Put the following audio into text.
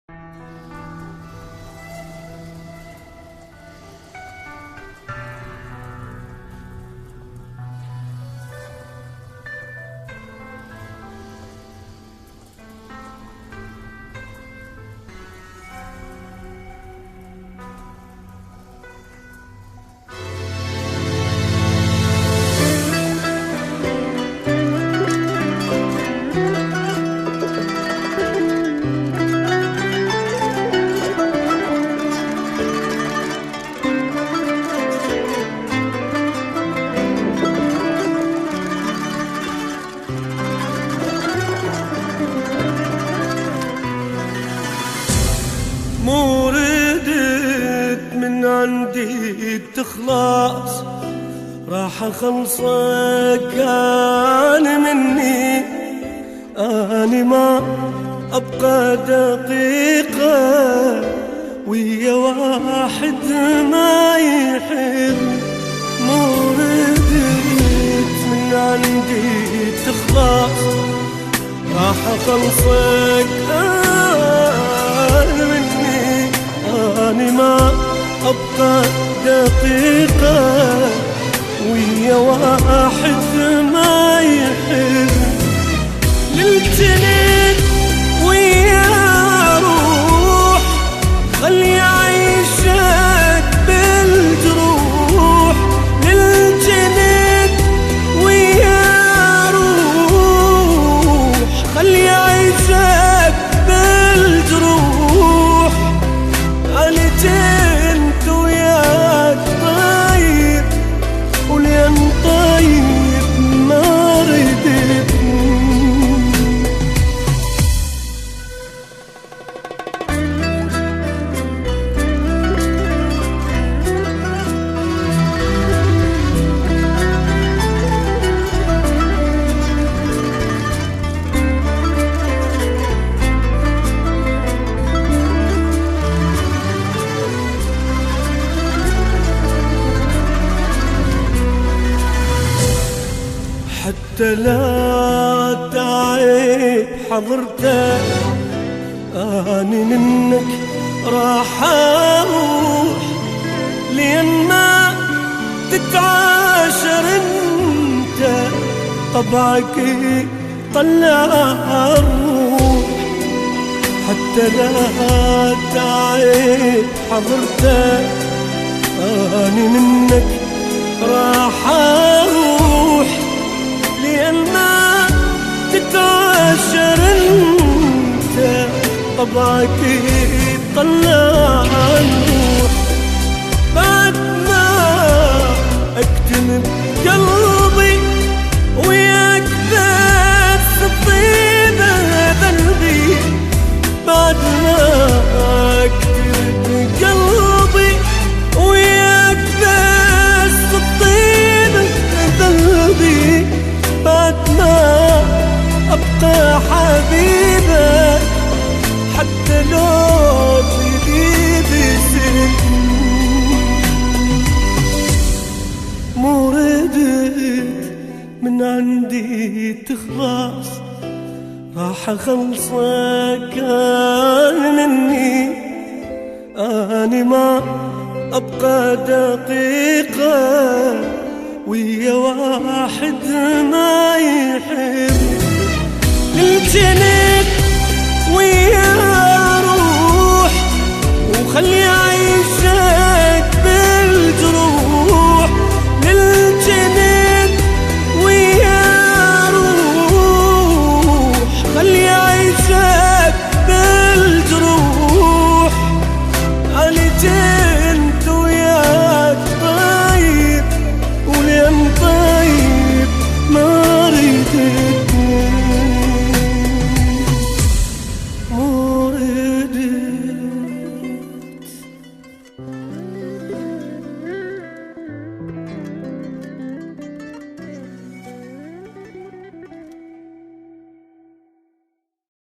مو ردت من عندي تخلص، راح اخلصك انا مني. اني ما ابقى دقيقة ويا واحد ما يحب. مو ردت من عندي تخلص، راح اخلصك انا مني. اني ما ابقى دقيقة ويا واحد ما يحب. للجنين ويا روح خلي عيشك بالجروح. للجنين ويا روح خلي عيشك بالجروح. أنا جنت وياك طيب ولين طيب ما ردت. حتى لا تعب حضرتك اني منك راح اروح. لين ما تتعاشر انت طبعك طلع الروح. حتى لا تعب حضرتك اني منك راح اروح. لين ما تتعاشر انت طبعك يطلع الروح. بعد ما اكتم بقلبي وياك بس طيبة ذنبي. بعد ما اكتم بقلبي وياك بس طيبة ذنبي. بعد ما أبقى حبيبك حتى لو بإيدي سن. مو ردت من عندي تخلص، راح أخلصك أنا مني. أنا ما أبقى دقيقة ويا واحد ما يحب. للجنين ويا روح وخلي عيش